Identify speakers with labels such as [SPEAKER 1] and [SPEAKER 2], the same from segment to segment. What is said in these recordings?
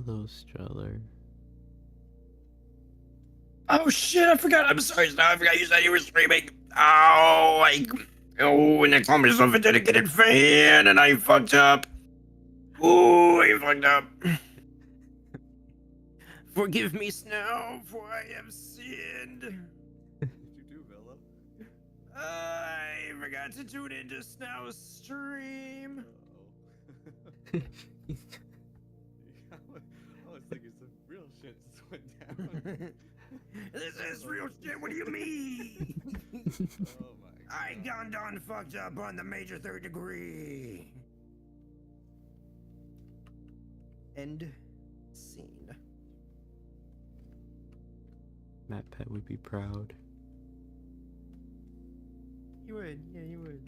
[SPEAKER 1] Hello, Streller.
[SPEAKER 2] Oh shit, I forgot. I'm sorry, Snow. I forgot you said you were streaming. Oh, and I called myself a dedicated fan and I fucked up. Ooh, I fucked up. Forgive me, Snow, for I have sinned.
[SPEAKER 3] Did you do, Villa?
[SPEAKER 2] I forgot to tune into Snow's stream.
[SPEAKER 3] Uh-oh. I was thinking some real shit just went down.
[SPEAKER 2] This is real shit. What do you mean?
[SPEAKER 3] Oh my god.
[SPEAKER 2] I gone done fucked up on the major third degree. End scene.
[SPEAKER 1] Matt Pet would be proud.
[SPEAKER 2] You would, yeah, you would.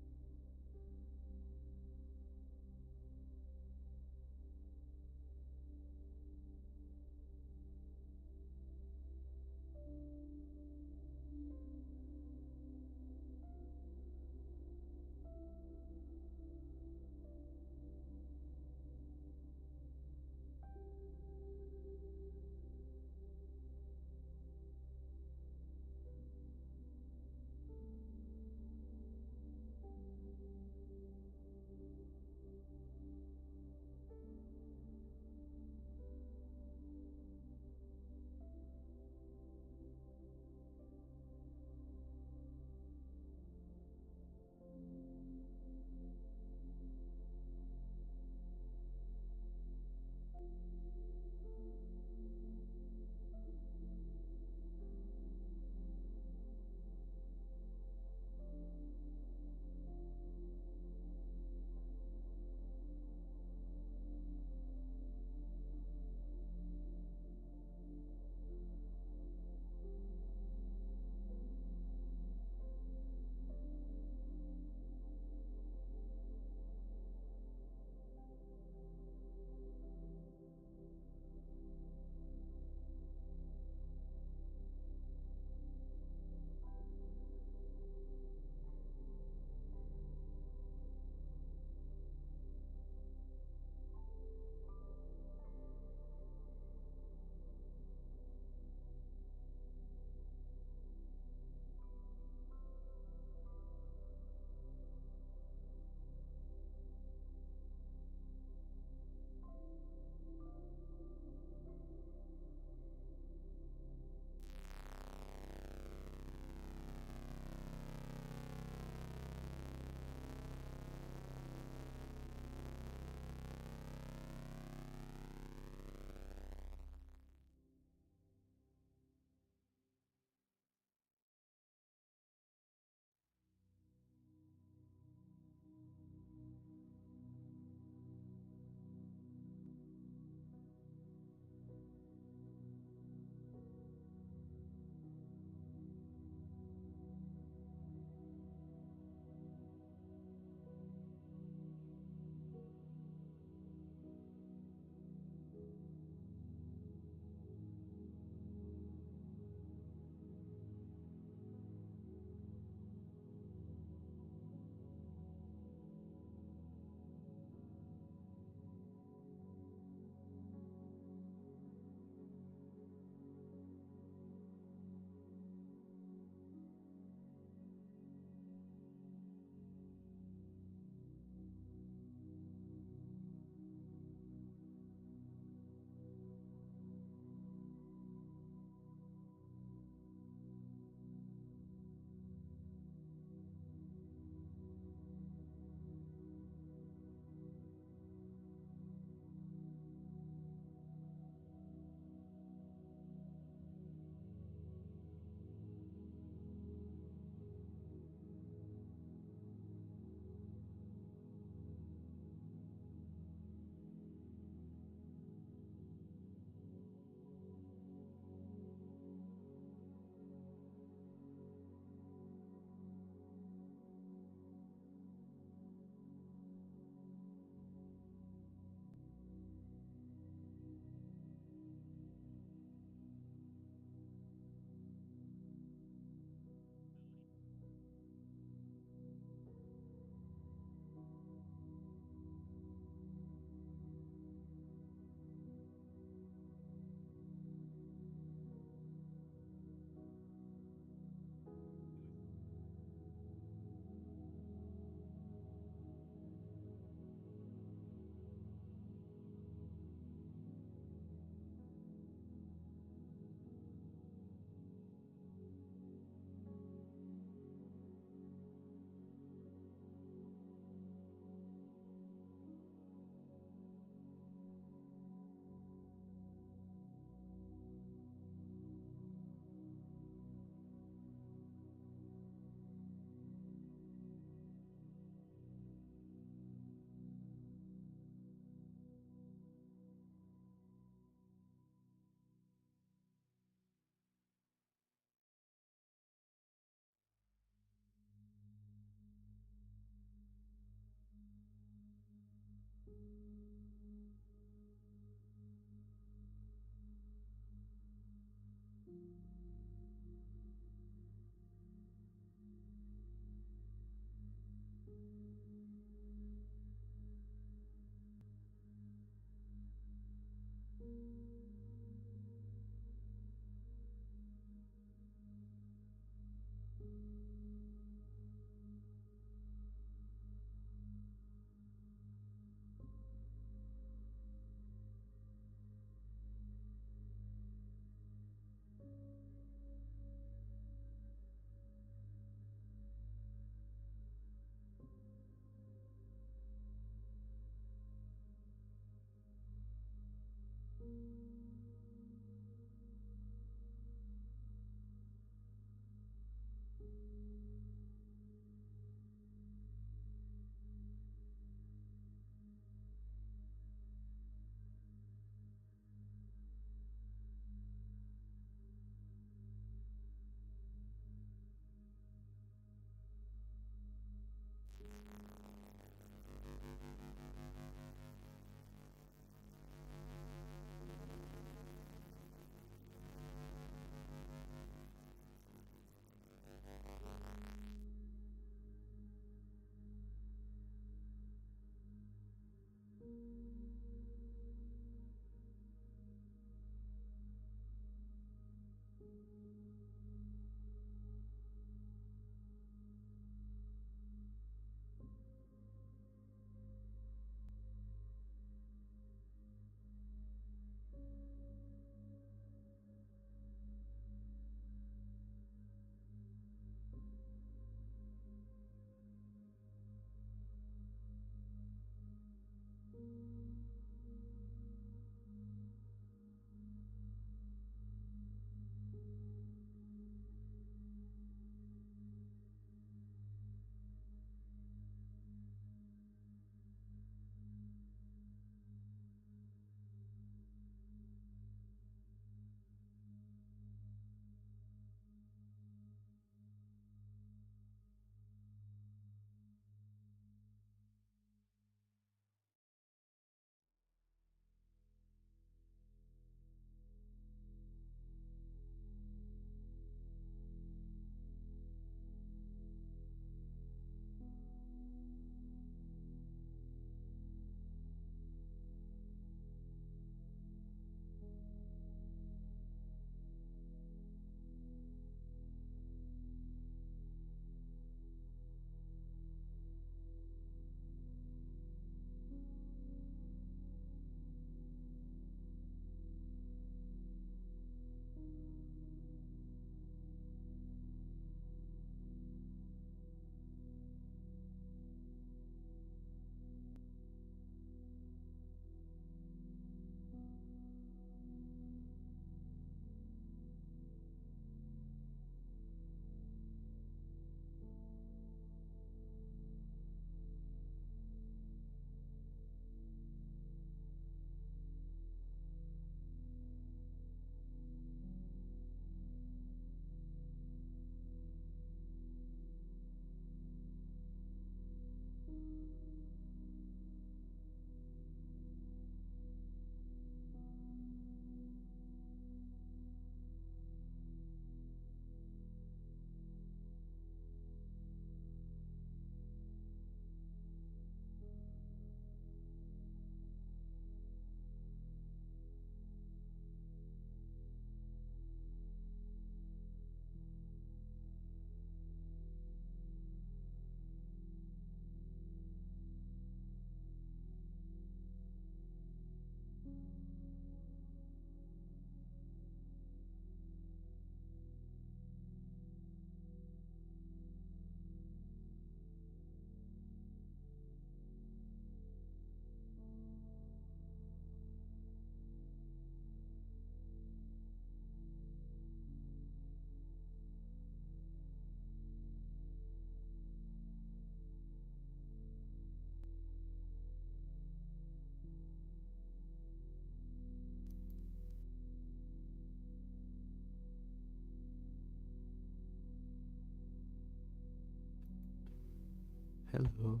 [SPEAKER 1] Hello.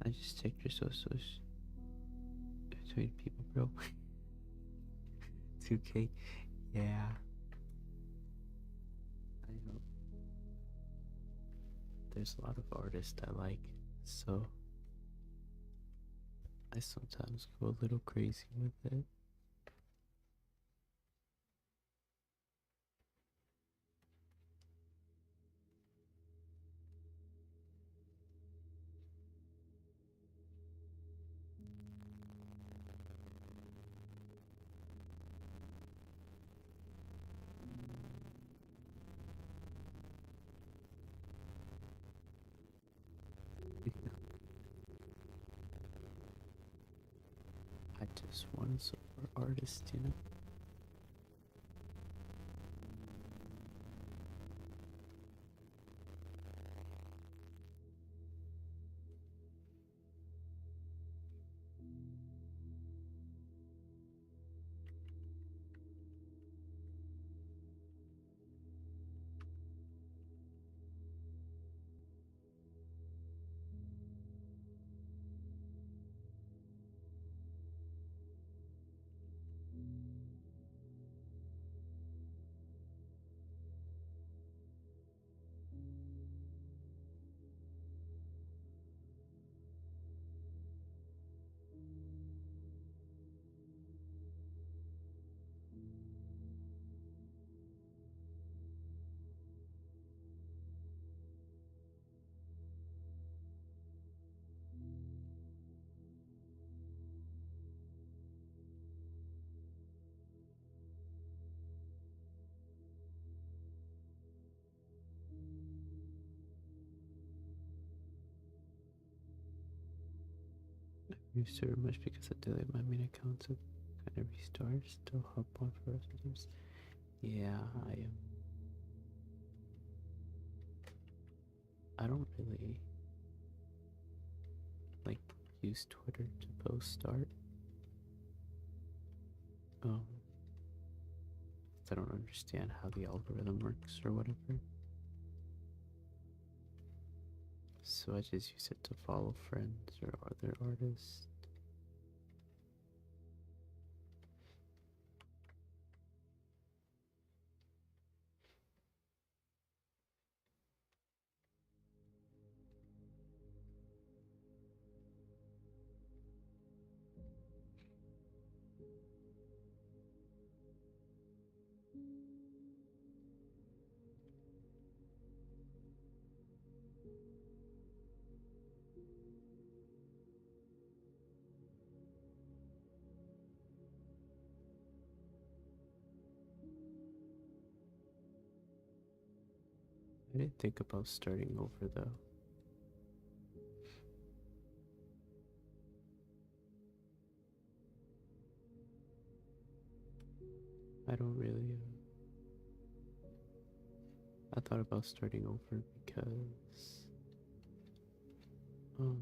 [SPEAKER 1] I just checked your socials. Between people, bro. 2K. Yeah. I know. There's a lot of artists I like, so I sometimes go a little crazy with it. I just want to support artists, you know? Used to much because I delete my main account to kind of restart. Still hop on for other games. Yeah, I don't really like use Twitter to post art. Um, I don't understand how the algorithm works or whatever. So I just use it to follow friends or other artists. I didn't think about starting over though. I don't really. I thought about starting over because um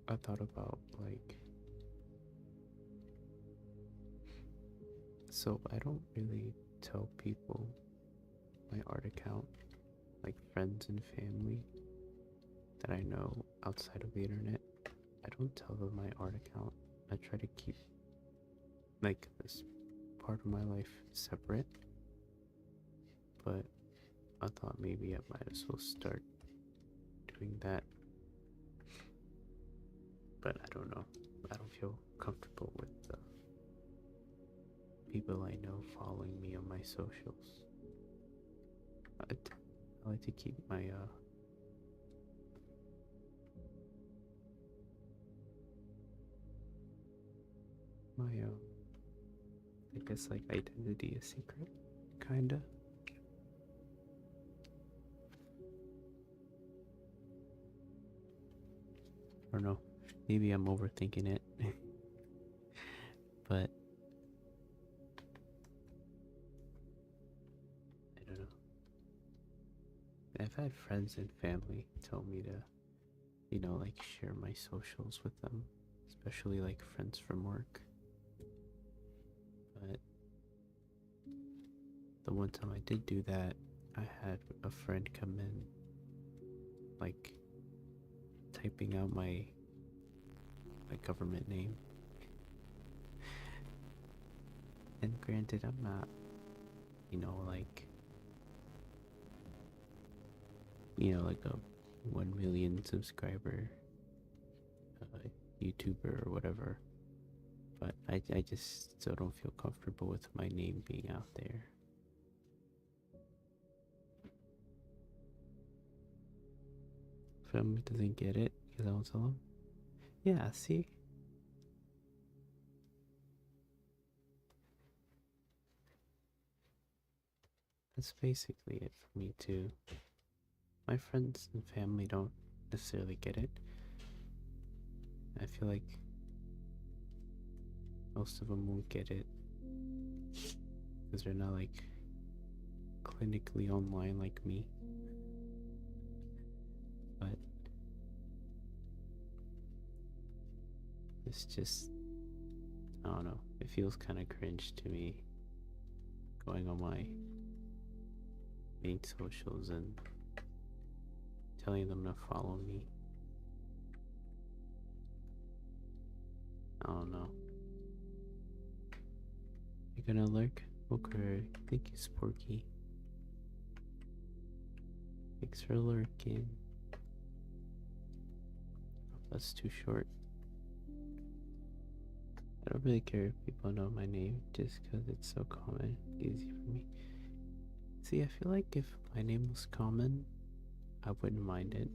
[SPEAKER 1] I thought about like, so I don't really tell people my art account, like friends and family that I know outside of the internet. I don't tell them my art account. I try to keep like this part of my life separate. But I thought maybe I might as well start doing that. But I don't know. I don't feel comfortable with people I know following me on my socials. I like to keep my I guess like identity a secret, kinda. I don't know. Maybe I'm overthinking it. But I don't know. I've had friends and family tell me to, like share my socials with them, especially like friends from work. But the one time I did do that, I had a friend come in, like typing out my government name. And granted, I'm not, like a 1 million subscriber YouTuber or whatever. But I just still don't feel comfortable with my name being out there. Family doesn't get it because I won't tell them. Yeah, see? That's basically it for me too. My friends and family don't necessarily get it. I feel like most of them won't get it because they're not like clinically online like me. But it's just, I don't know, it feels kind of cringe to me going on my main socials and telling them to follow me. I don't know. You gonna lurk? Okay, thank you, Sporky. Thanks for lurking. Oh, that's too short. I don't really care if people know my name just because it's so common, easy for me. See, I feel like if my name was common, I wouldn't mind it.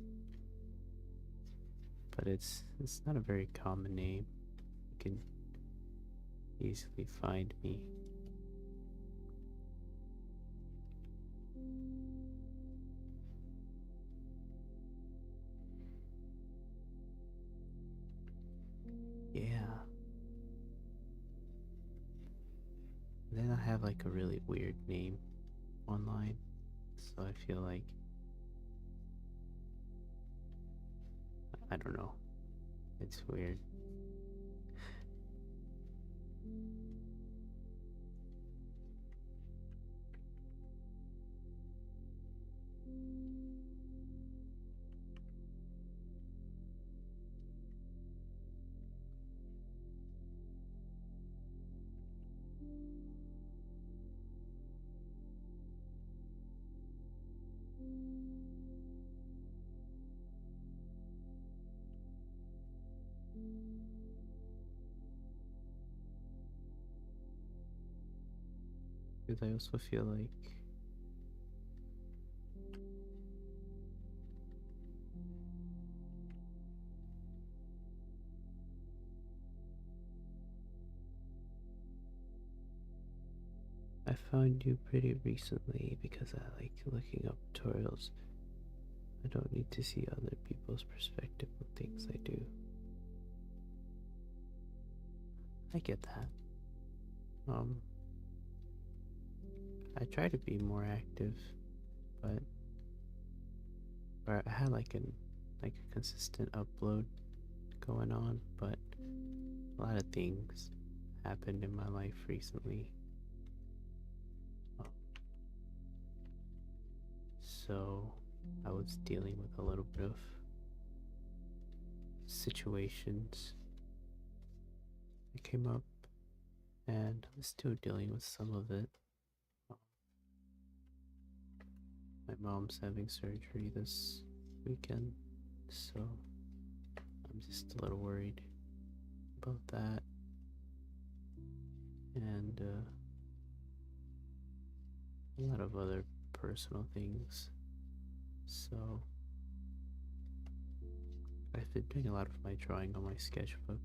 [SPEAKER 1] But it's not a very common name. You can easily find me. And I have like a really weird name online, so I feel like I don't know. It's weird. Because I also feel like I found you pretty recently because I like looking up tutorials. I don't need to see other people's perspective on things I do. I get that. I try to be more active, but or I had like a consistent upload going on, but a lot of things happened in my life recently. So I was dealing with a little bit of situations that came up, and I'm still dealing with some of it. My mom's having surgery this weekend, so I'm just a little worried about that. And a lot of other personal things. So I've been doing a lot of my drawing on my sketchbook,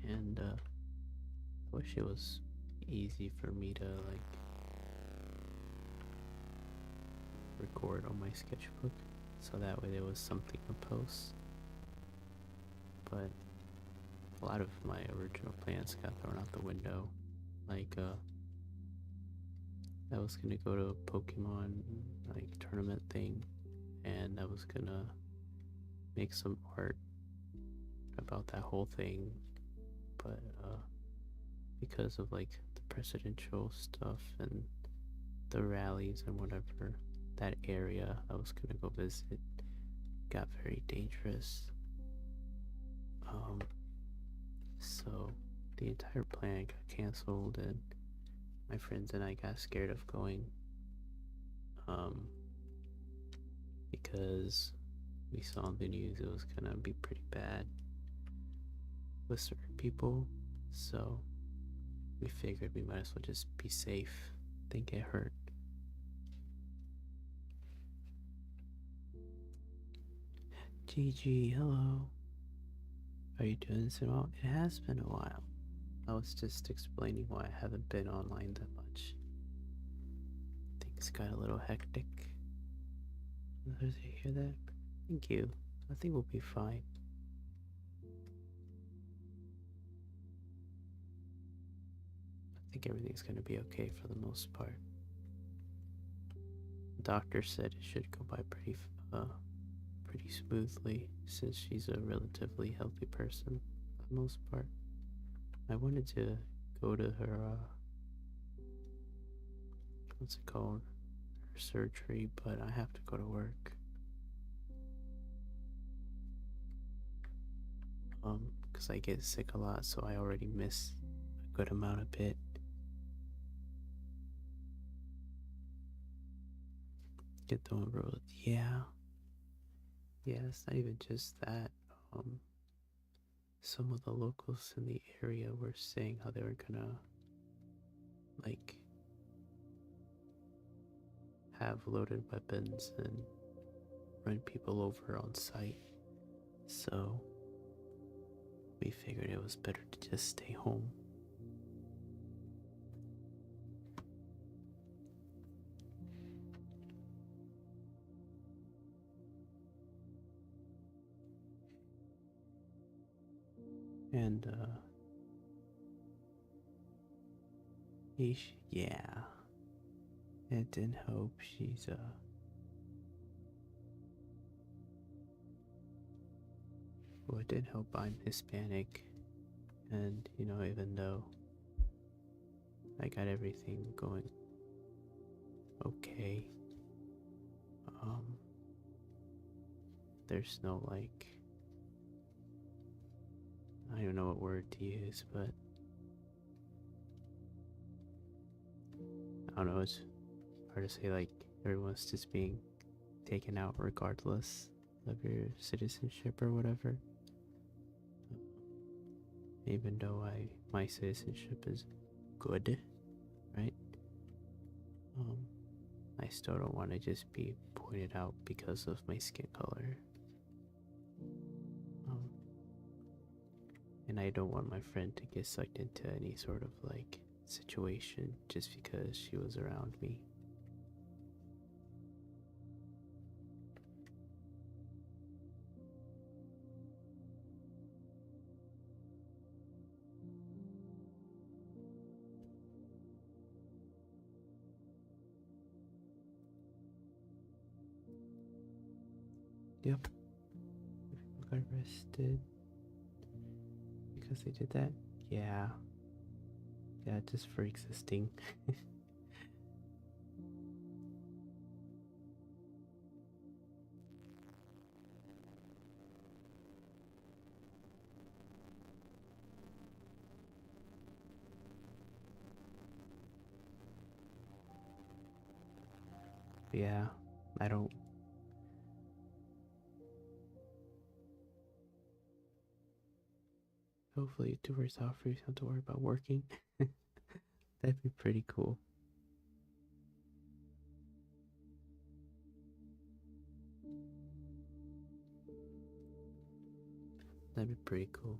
[SPEAKER 1] and I wish it was easy for me to like record on my sketchbook so that way there was something to post. But a lot of my original plans got thrown out the window. Like I was gonna go to a Pokemon like tournament thing, and I was gonna make some art about that whole thing, but because of like the presidential stuff and the rallies and whatever, that area I was gonna go visit got very dangerous. So the entire plan got canceled, and my friends and I got scared of going because we saw in the news it was gonna be pretty bad with certain people. So we figured we might as well just be safe than get hurt. GG, hello. Are you doing this at all? It has been a while. I was just explaining why I haven't been online that much. Things got a little hectic. Did you hear that? Thank you. I think we'll be fine. I think everything's gonna be okay for the most part. The doctor said it should go by pretty smoothly since she's a relatively healthy person for the most part. I wanted to go to her what's it called? Her surgery, but I have to go to work. Because I get sick a lot, so I already miss a good amount of it. Get the road. Yeah. Yeah, it's not even just that. Some of the locals in the area were saying how they were gonna like have loaded weapons and run people over on sight. So we figured it was better to just stay home. And Yeah. It didn't help. Well, it didn't help I'm Hispanic. And, even though I got everything going okay, um, there's no, like, I don't even know what word to use, but I don't know, it's hard to say, like, everyone's just being taken out regardless of your citizenship or whatever. Even though my citizenship is good, right? I still don't want to just be pointed out because of my skin color. And I don't want my friend to get sucked into any sort of like situation just because she was around me. Yep. People got arrested because they did that? Yeah. Yeah, just for existing. Yeah, I don't. Hopefully, YouTubers offer you don't have to worry about working. That'd be pretty cool. That'd be pretty cool.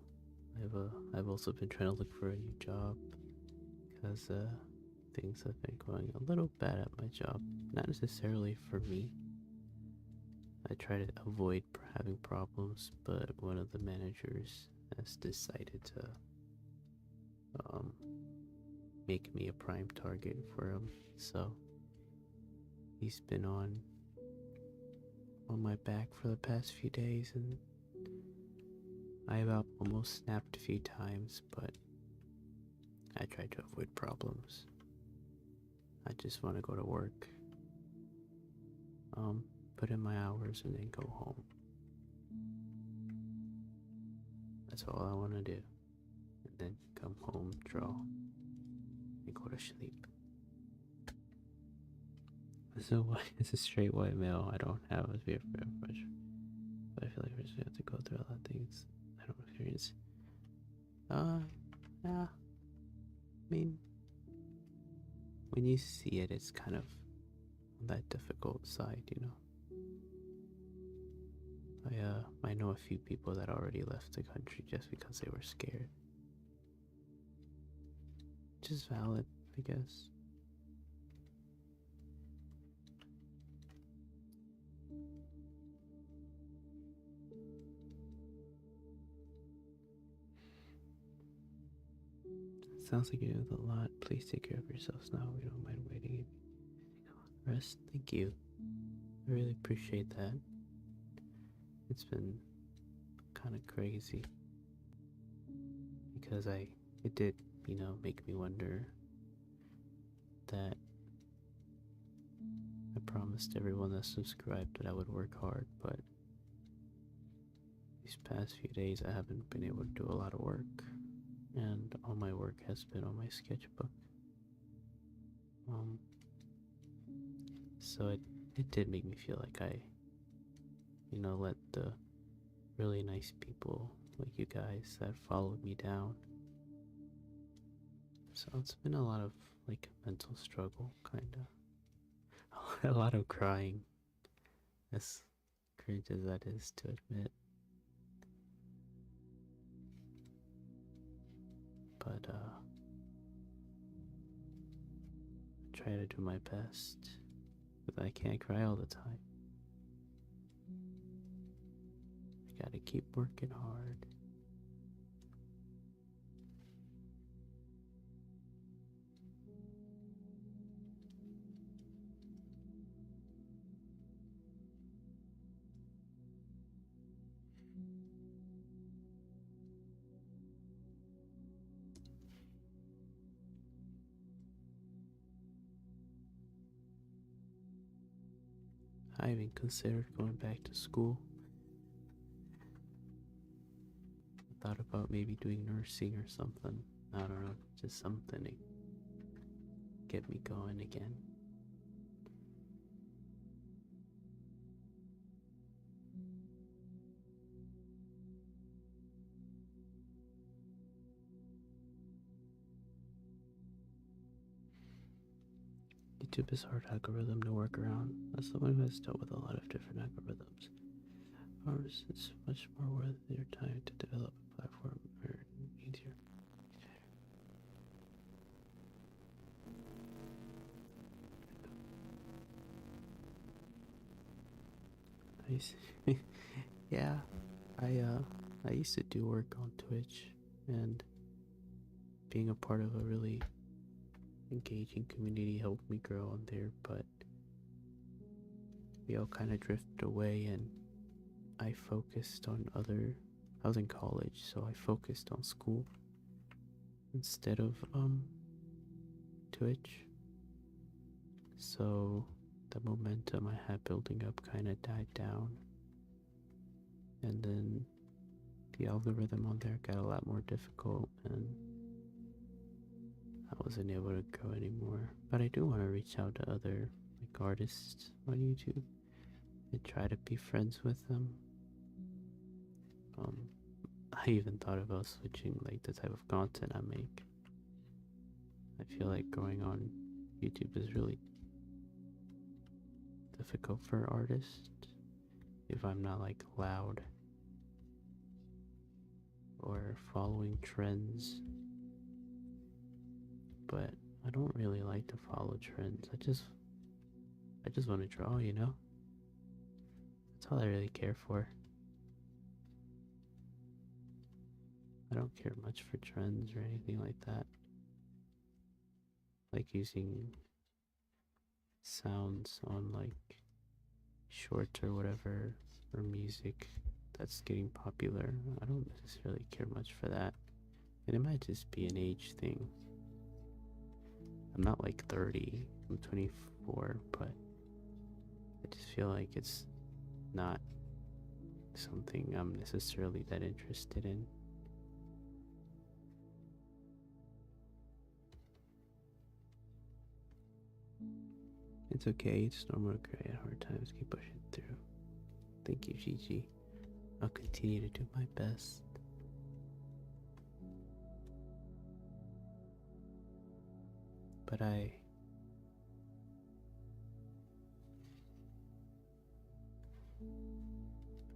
[SPEAKER 1] I've also been trying to look for a new job because things have been going a little bad at my job. Not necessarily for me. I try to avoid having problems, but one of the managers has decided to make me a prime target for him. So he's been on my back for the past few days, and I have almost snapped a few times, but I try to avoid problems. I just want to go to work, put in my hours, and then go home. That's all I want to do. And then come home, draw, and go to sleep. So as a straight white male, I don't have a fear for much. But I feel like we're just have to go through a lot of things I don't experience. Yeah. I mean, when you see it, it's kind of on that difficult side, I know a few people that already left the country just because they were scared. Which is valid, I guess. Sounds like you have a lot. Please take care of yourselves now. We don't mind waiting. Rest. Thank you. I really appreciate that. It's been kind of crazy because it did, make me wonder that I promised everyone that subscribed that I would work hard, but these past few days I haven't been able to do a lot of work, and all my work has been on my sketchbook. So it did make me feel like I let the really nice people like you guys that followed me down. So it's been a lot of like mental struggle, kinda. A lot of crying, as cringe as that is to admit. But I try to do my best, but I can't cry all the time. I gotta keep working hard. I even considered going back to school. I thought about maybe doing nursing or something. I don't know, just something to get me going again. YouTube is a hard algorithm to work around. As someone who has dealt with a lot of different algorithms, ours is much more worth your time to develop a platform or easier. Yeah, I used to do work on Twitch, and being a part of a really engaging community helped me grow on there, but we all kind of drifted away, and I focused on I was in college, so I focused on school instead of Twitch. So the momentum I had building up kind of died down, and then the algorithm on there got a lot more difficult, and I wasn't able to go anymore. But I do want to reach out to other like artists on YouTube and try to be friends with them. I even thought about switching like the type of content I make. I feel like going on YouTube is really difficult for artists if I'm not like loud or following trends. But I don't really like to follow trends. I just want to draw, you know? That's all I really care for. I don't care much for trends or anything like that. Like using sounds on like shorts or whatever, or music that's getting popular. I don't necessarily care much for that. And it might just be an age thing. I'm not like 30, I'm 24, but I just feel like it's not something I'm necessarily that interested in. It's okay, it's normal to cry at hard times, keep pushing through. Thank you, Gigi. I'll continue to do my best. But I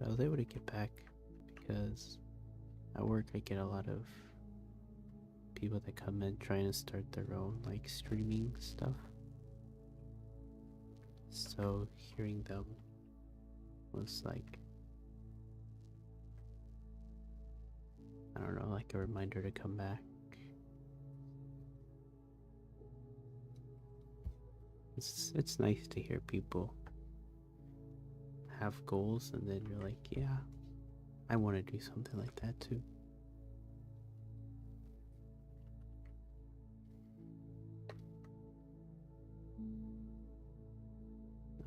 [SPEAKER 1] was able to get back because at work I get a lot of people that come in trying to start their own like streaming stuff. So hearing them was like, I don't know, like a reminder to come back. It's nice to hear people have goals and then you're like, yeah, I want to do something like that too.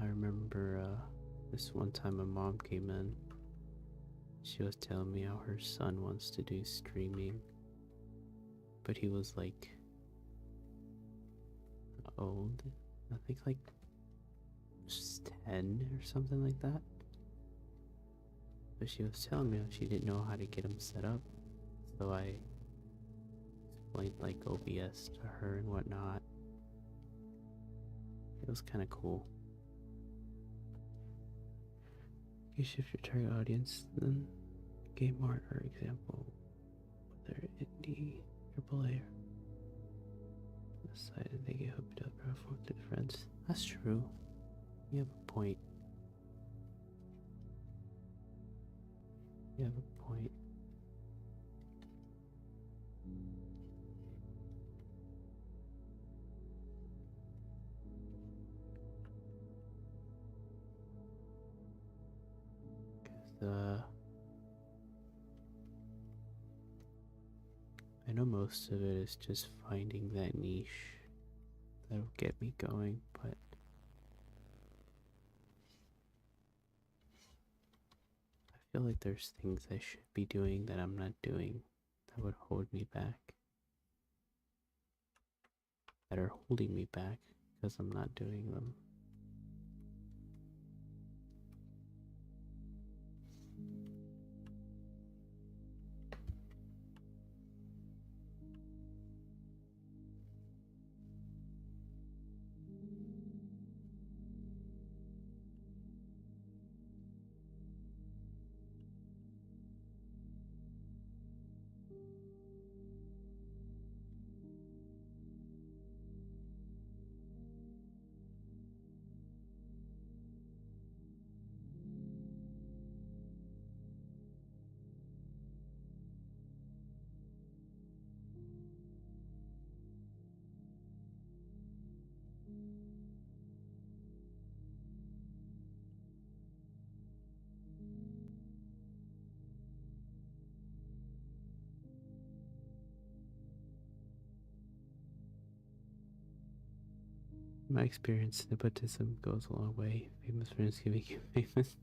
[SPEAKER 1] I remember this one time my mom came in. She was telling me how her son wants to do streaming, but he was like old. I think like just 10 or something like that. But she was telling me she didn't know how to get him set up, so I explained like OBS to her and whatnot. It was kind of cool. You shift your target audience, then game art, for example, whether indie, AAA, or the side they get hooked up or formed with friends. That's true. You have a point. You have a point. I know most of it is just finding that niche that'll get me going, but feel like there's things I should be doing that I'm not doing that would hold me back. That are holding me back because I'm not doing them. In my experience, nepotism goes a long way. Famous friends giving you famous.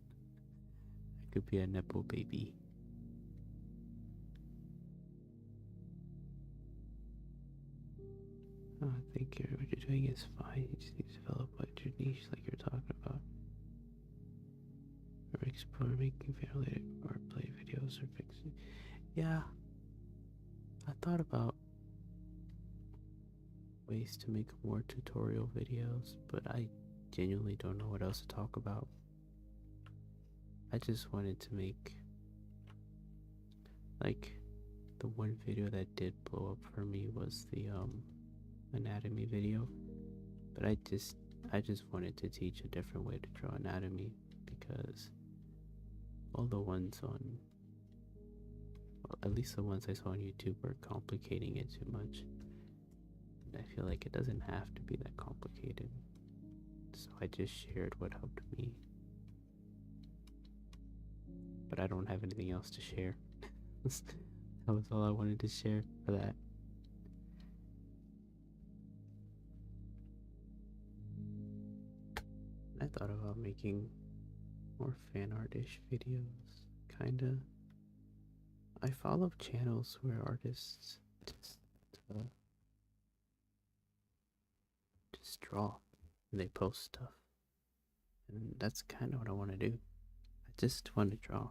[SPEAKER 1] I could be a nepo baby. Oh, I think what you're doing is fine. You just need to develop your niche like you're talking about. Or explore making fan-related or play videos or fixing. Yeah. I thought about ways to make more tutorial videos, but I genuinely don't know what else to talk about. I just wanted to make like the one video that did blow up for me was the anatomy video, but I just wanted to teach a different way to draw anatomy because all the ones on, well, at least the ones I saw on YouTube were complicating it too much. I feel like it doesn't have to be that complicated. So I just shared what helped me. But I don't have anything else to share. That was all I wanted to share for that. I thought about making more fan art-ish videos, kinda. I follow channels where artists just draw and they post stuff, and that's kind of what I want to do. I just want to draw.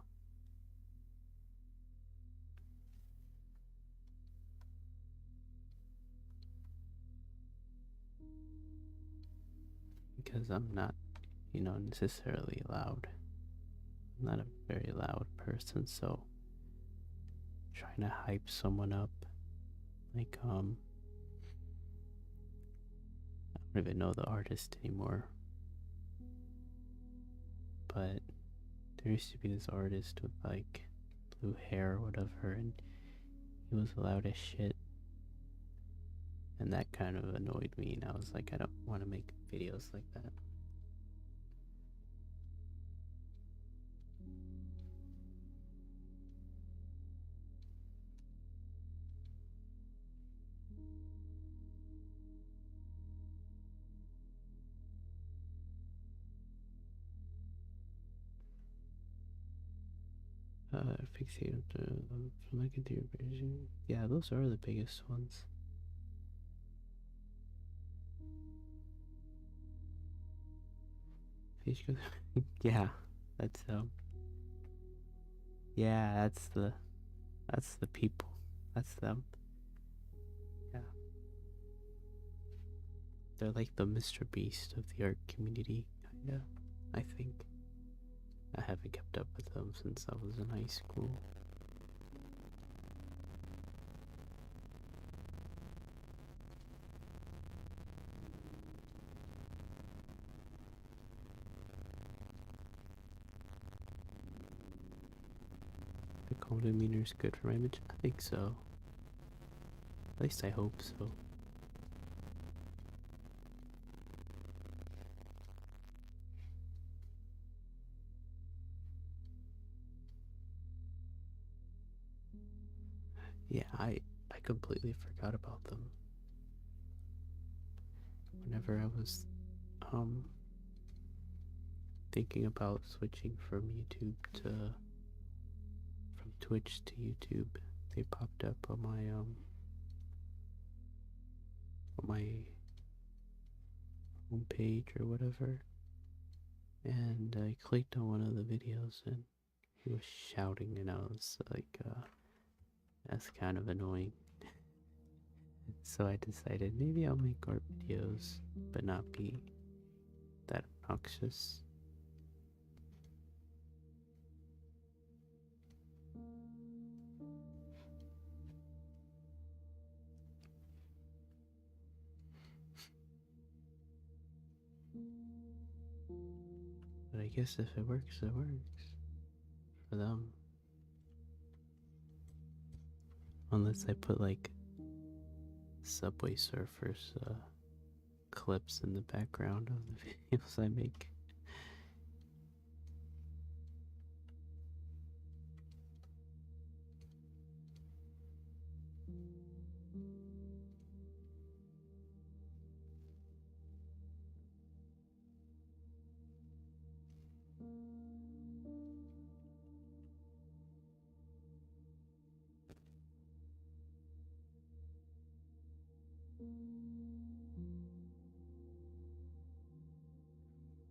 [SPEAKER 1] Because I'm not, necessarily loud. I'm not a very loud person, so trying to hype someone up, like, I don't even know the artist anymore, but there used to be this artist with like blue hair or whatever, and he was loud as shit, and that kind of annoyed me, and I was like, I don't want to make videos like that. Fixate from like interior vision. Yeah, those are the biggest ones. Yeah, that's yeah, that's the people. That's them. Yeah. They're like the Mr. Beast of the art community, kinda, I think. I haven't kept up with them since I was in high school. The calm demeanor is good for my image? I think so. At least I hope so. Yeah, I completely forgot about them. Whenever I was thinking about switching from YouTube to Twitch to YouTube. They popped up on my homepage or whatever, and I clicked on one of the videos and he was shouting, and I was like, that's kind of annoying. So I decided maybe I'll make art videos, but not be that obnoxious. But I guess if it works, it works. For them. Unless I put like Subway Surfers clips in the background of the videos I make.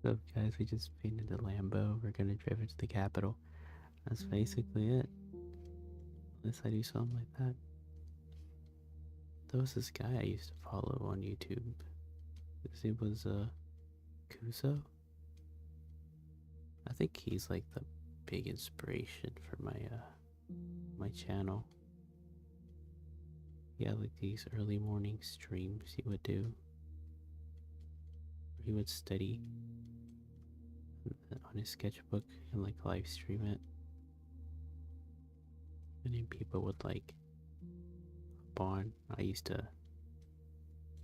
[SPEAKER 1] So guys, we just painted a Lambo. We're gonna drive it to the Capitol. That's basically it. Unless I do something like that. There was this guy I used to follow on YouTube. His name was Kuzo. I think he's like the big inspiration for my channel. Yeah, like these early morning streams he would do. He would study on his sketchbook and like live stream it. And then people would like hop on. I used to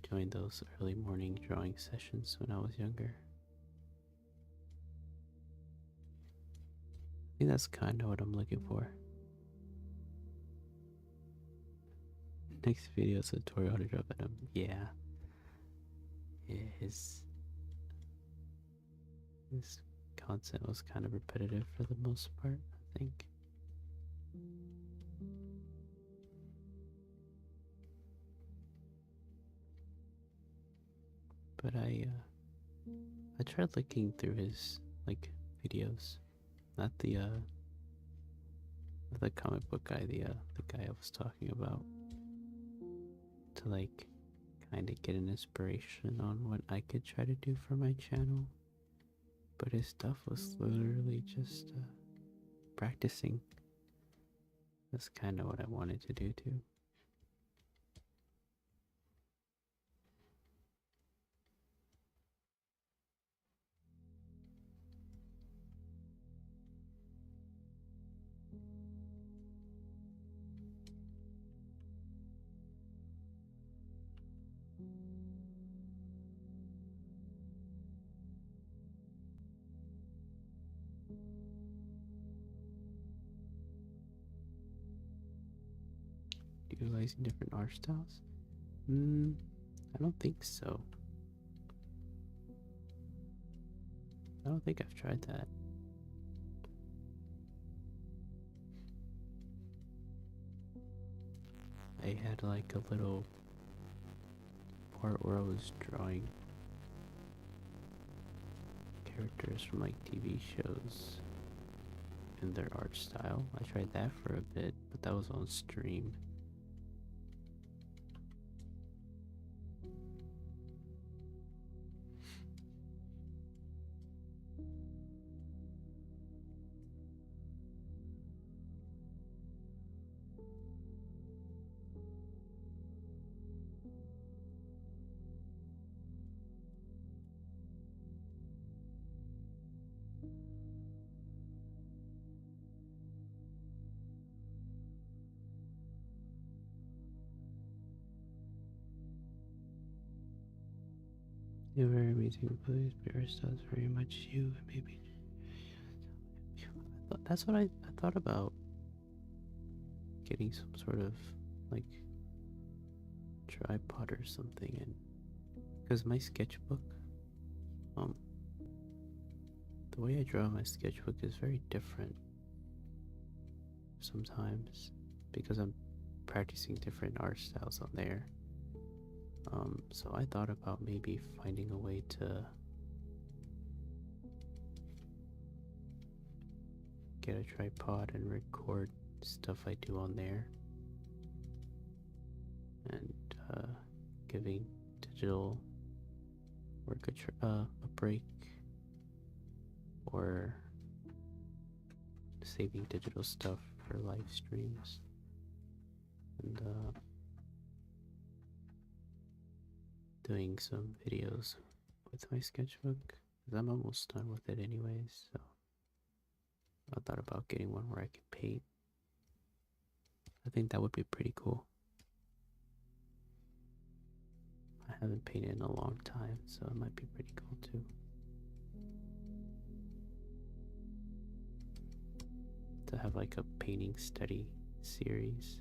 [SPEAKER 1] join those early morning drawing sessions when I was younger. I think that's kind of what I'm looking for. Next video is a tutorial to draw Venom. Yeah. His content was kind of repetitive for the most part, I think. But I tried looking through his like videos, not the comic book guy, the guy I was talking about, to like kind of get an inspiration on what I could try to do for my channel. But his stuff was literally just practicing. That's kind of what I wanted to do too. Utilizing different art styles? I don't think so. I don't think I've tried that. I had like a little part where I was drawing characters from like TV shows and their art style. I tried that for a bit, but that was on stream. You're very amazing, please. Beerus does very much you, and maybe that's what I thought about, getting some sort of like tripod or something, and because my sketchbook, the way I draw my sketchbook is very different. sometimes because I'm practicing different art styles on there. So I thought about maybe finding a way to get a tripod and record stuff I do on there, and giving digital work a break, or saving digital stuff for live streams, and doing some videos with my sketchbook, because I'm almost done with it anyways. So I thought about getting one where I can paint. I think that would be pretty cool. I haven't painted in a long time, so it might be pretty cool too. To have like a painting study series.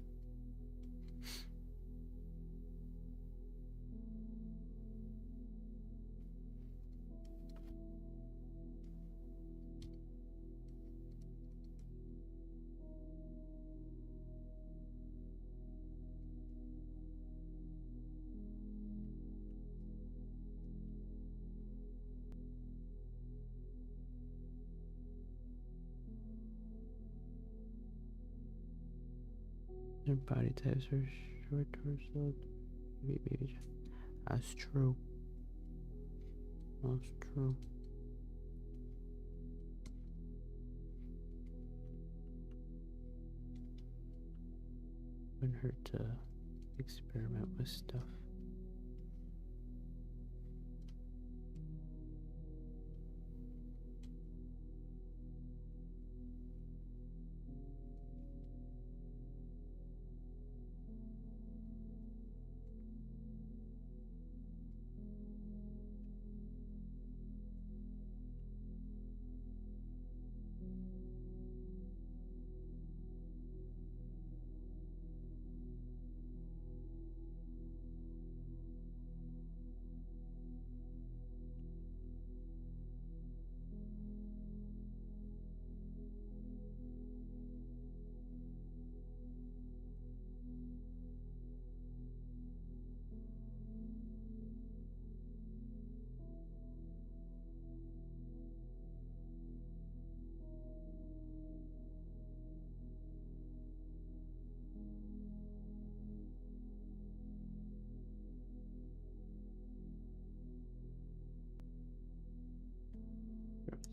[SPEAKER 1] Their body types are short torso, maybe. That's true. That's true. Wouldn't hurt to experiment with stuff.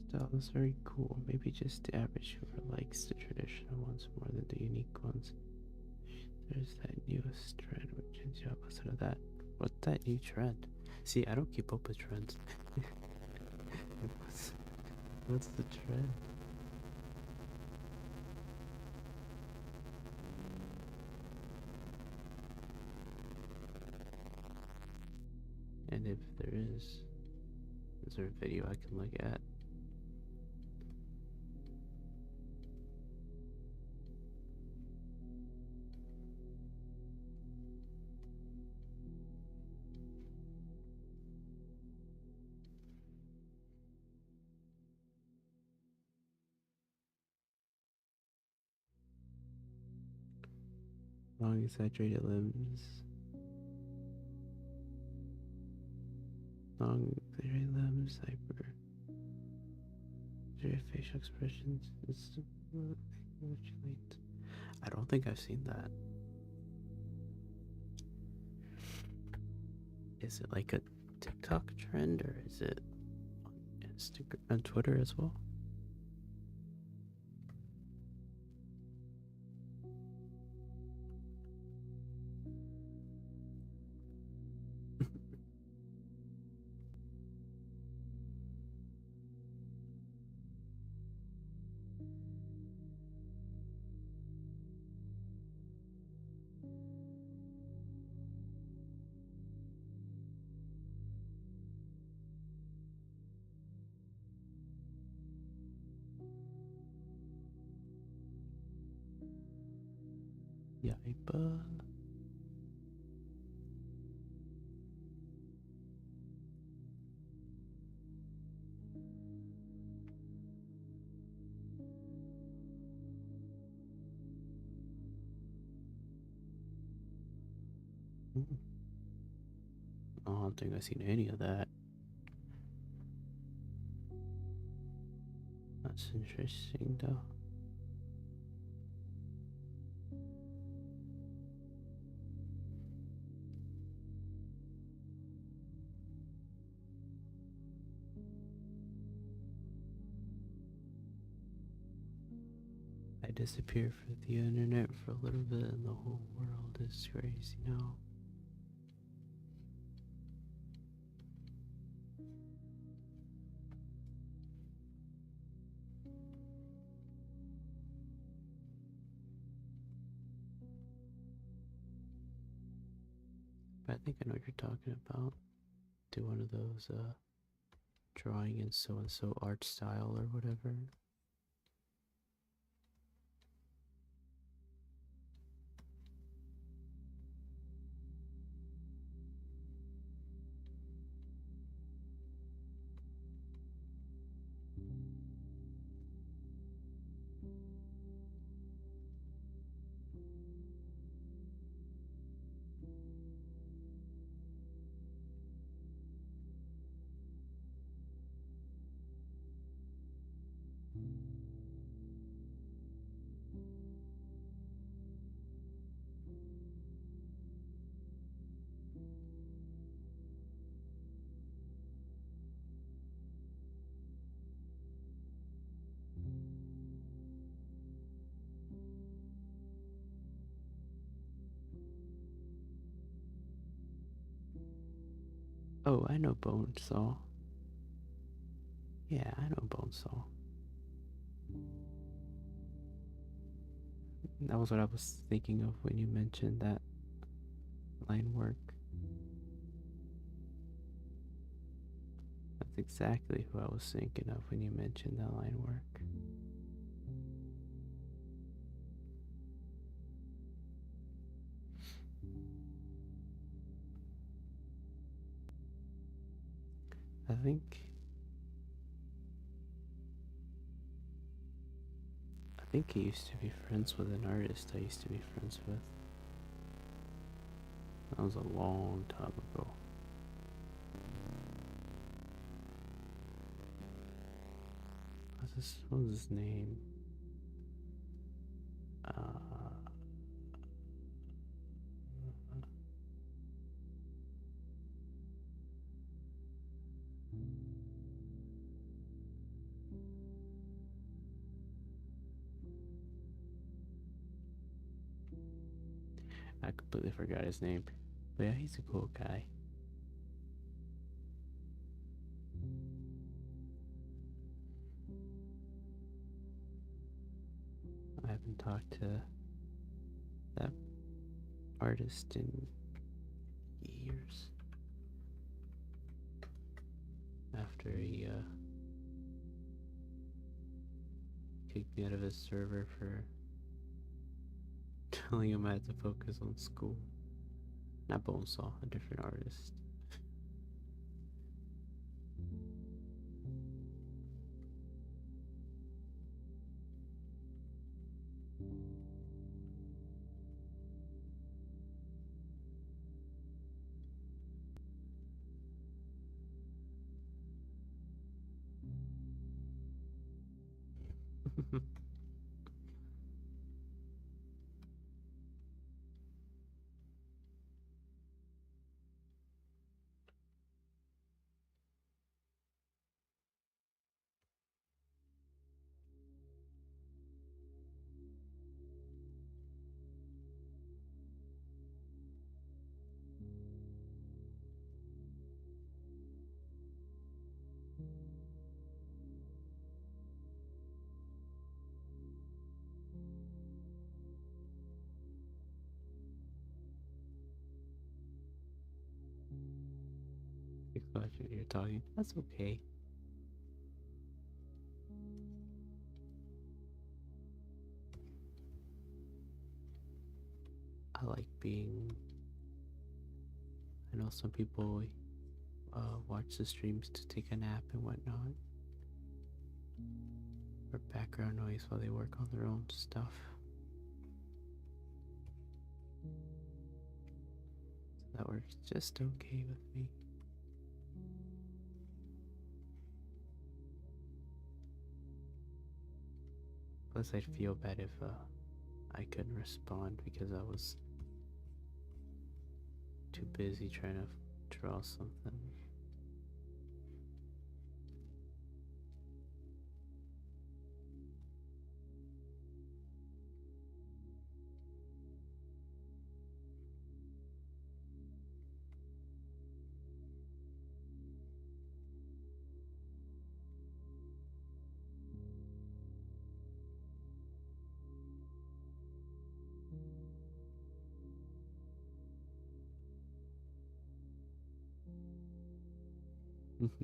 [SPEAKER 1] Style is very cool. Maybe just the average viewer likes the traditional ones more than the unique ones. There's that newest trend which is the opposite of that. What's that new trend? See, I don't keep up with trends. what's, what's the trend? And if there is there a video I can look at? Long exaggerated limbs. Long exaggerated limbs, hyper. Facial expressions. I don't think I've seen that. Is it like a TikTok trend, or is it on Instagram and Twitter as well? Yipa. Mm. I don't think I've seen any of that. That's interesting, though. I disappear from the internet for a little bit, and the whole world is crazy now. But I think I know what you're talking about. Do one of those drawing in so and so art style or whatever. Oh, I know Bonesaw. Yeah, I know Bonesaw. That was what I was thinking of when you mentioned that line work. That's exactly who I was thinking of when you mentioned that line work. I think he used to be friends with an artist I used to be friends with. That was a long time ago. What was his name? I completely forgot his name. But yeah, he's a cool guy. I haven't talked to that artist in years. After he kicked me out of his server for telling him I had to focus on school. Not Bonesaw, a different artist. You're talking. That's okay. I like being. I know some people watch the streams to take a nap and whatnot, or background noise while they work on their own stuff. So that works just okay with me. Plus, I'd feel bad if I couldn't respond because I was too busy trying to draw something.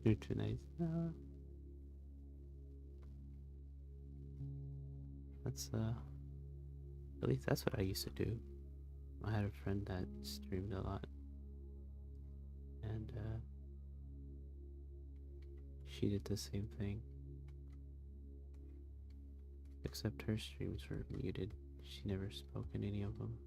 [SPEAKER 1] You're too nice. That's at least that's what I used to do. I had a friend that streamed a lot, and she did the same thing. Except her streams were muted. She never spoke in any of them.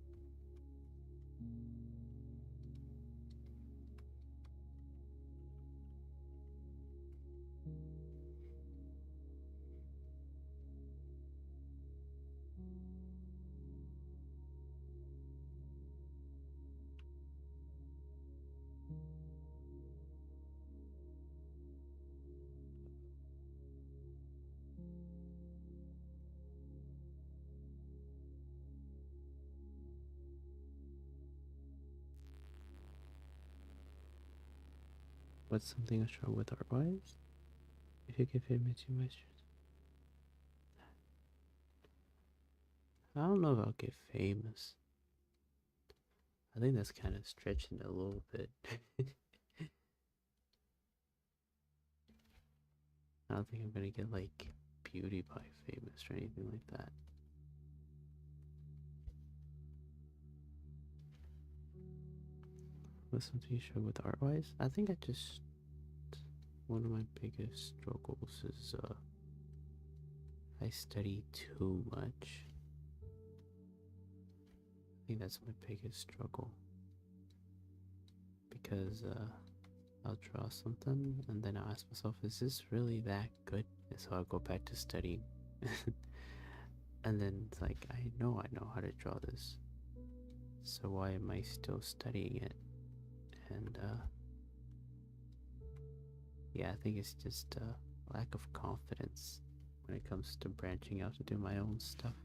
[SPEAKER 1] What's something I struggle with art-wise? If you give image to my streams. I don't know if I'll get famous. I think that's kind of stretching it a little bit. I don't think I'm gonna get like PewDiePie famous or anything like that. What's something you struggle with art-wise? I think one of my biggest struggles is I study too much. I think that's my biggest struggle. Because I'll draw something and then I'll ask myself, is this really that good? And so I'll go back to studying. And then it's like, I know how to draw this. So why am I still studying it? And yeah, I think it's just a lack of confidence when it comes to branching out to do my own stuff.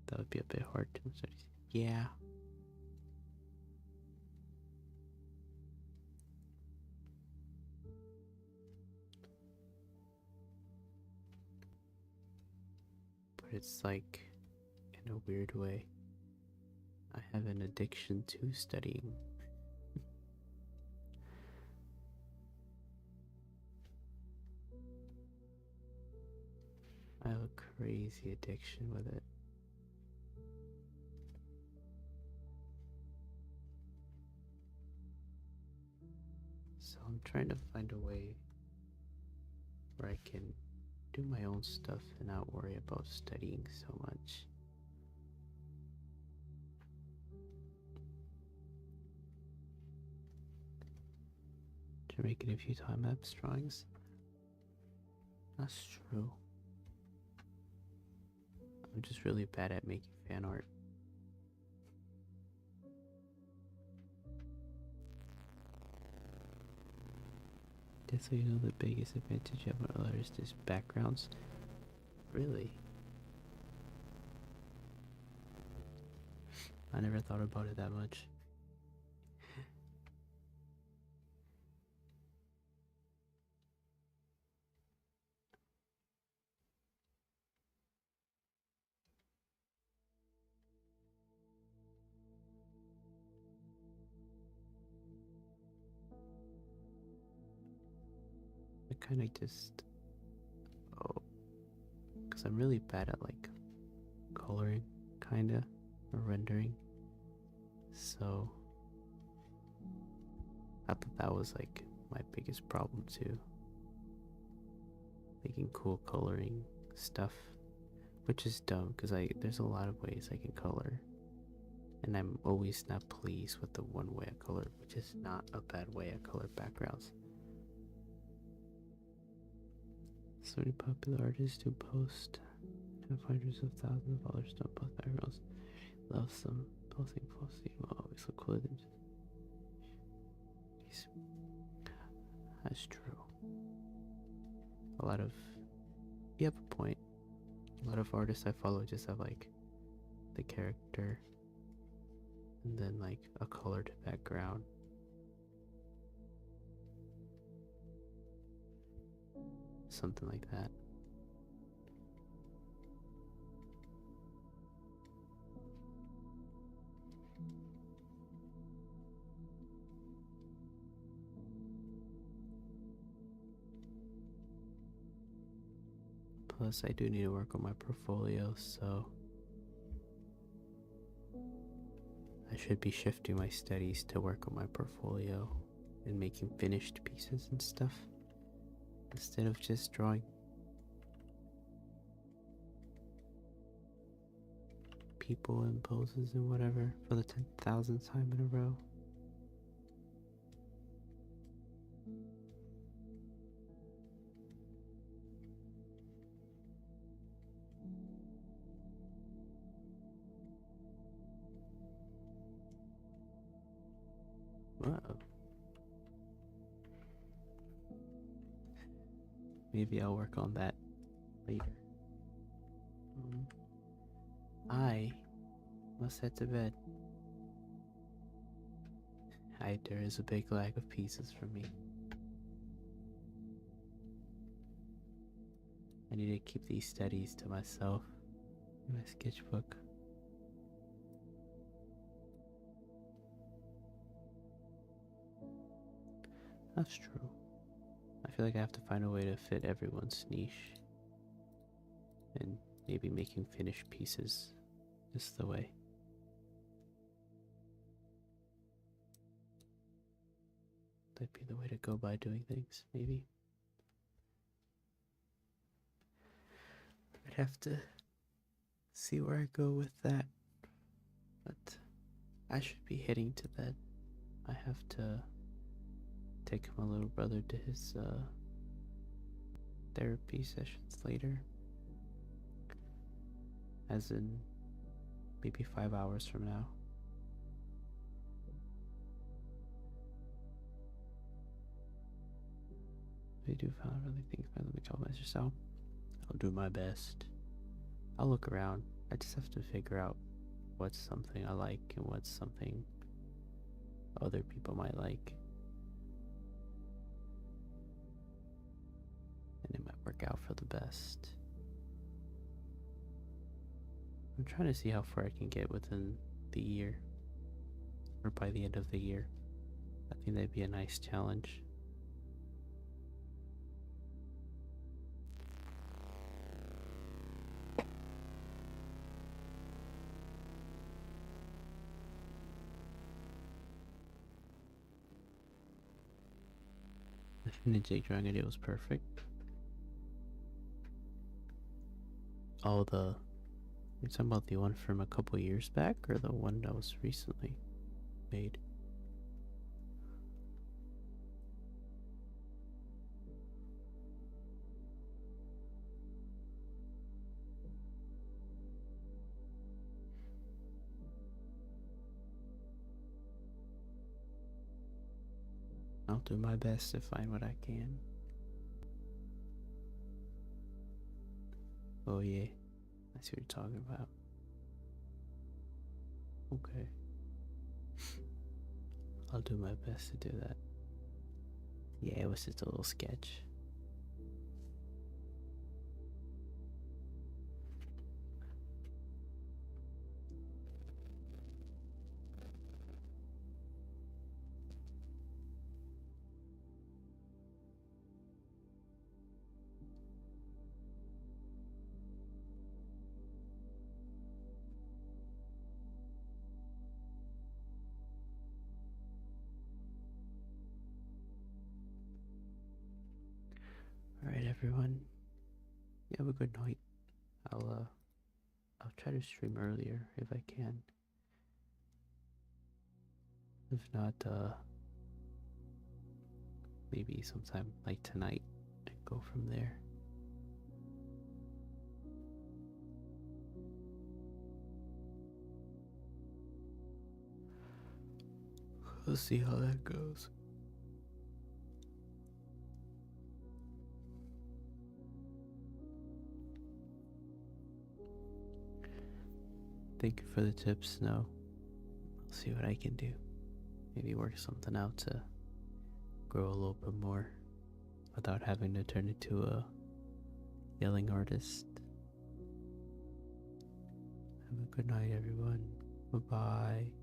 [SPEAKER 1] That would be a bit hard to study. Yeah. But it's like, in a weird way, I have an addiction to studying. I have a crazy addiction with it. So I'm trying to find a way where I can do my own stuff and not worry about studying so much. Try making a few time-lapse drawings. That's true. I'm just really bad at making fan art. Just so you know, the biggest advantage of artists is backgrounds. Really? I never thought about it that much. I kind of just, because I'm really bad at like coloring, kinda, or rendering. So I thought that was like my biggest problem too. Making cool coloring stuff, which is dumb because there's a lot of ways I can color, and I'm always not pleased with the one way I color, which is not a bad way I color backgrounds. So many popular artists who post have hundreds of thousands of followers don't post backgrounds. Love some posting will always look cooler than just. That's true. A lot of you have a point. A lot of artists I follow just have like the character and then like a colored background. Something like that. Plus, I do need to work on my portfolio, so I should be shifting my studies to work on my portfolio and making finished pieces and stuff instead of just drawing people and poses and whatever for the 10,000th time in a row. Whoa. Maybe I'll work on that later. I must head to bed. There is a big lack of pieces for me. I need to keep these studies to myself in my sketchbook. That's true. I feel like I have to find a way to fit everyone's niche. And maybe making finished pieces is the way. That'd be the way to go by doing things, maybe. I'd have to see where I go with that. But I should be heading to bed. I have to take my little brother to his therapy sessions later. As in maybe 5 hours from now. If I do find really things by the McAllister, so I'll do my best. I'll look around. I just have to figure out what's something I like and what's something other people might like. And it might work out for the best. I'm trying to see how far I can get within the year. Or by the end of the year. I think that'd be a nice challenge. The Jake drawing idea was perfect. Oh, you're talking about the one from a couple years back, or the one that was recently made? I'll do my best to find what I can. Oh yeah, I see what you're talking about. Okay. I'll do my best to do that. Yeah, it was just a little sketch. Alright, everyone. You have a good night. I'll try to stream earlier if I can. If not, maybe sometime like tonight and go from there. We'll see how that goes. Thank you for the tips, Snow. I'll see what I can do. Maybe work something out to grow a little bit more without having to turn into a yelling artist. Have a good night, everyone. Bye bye.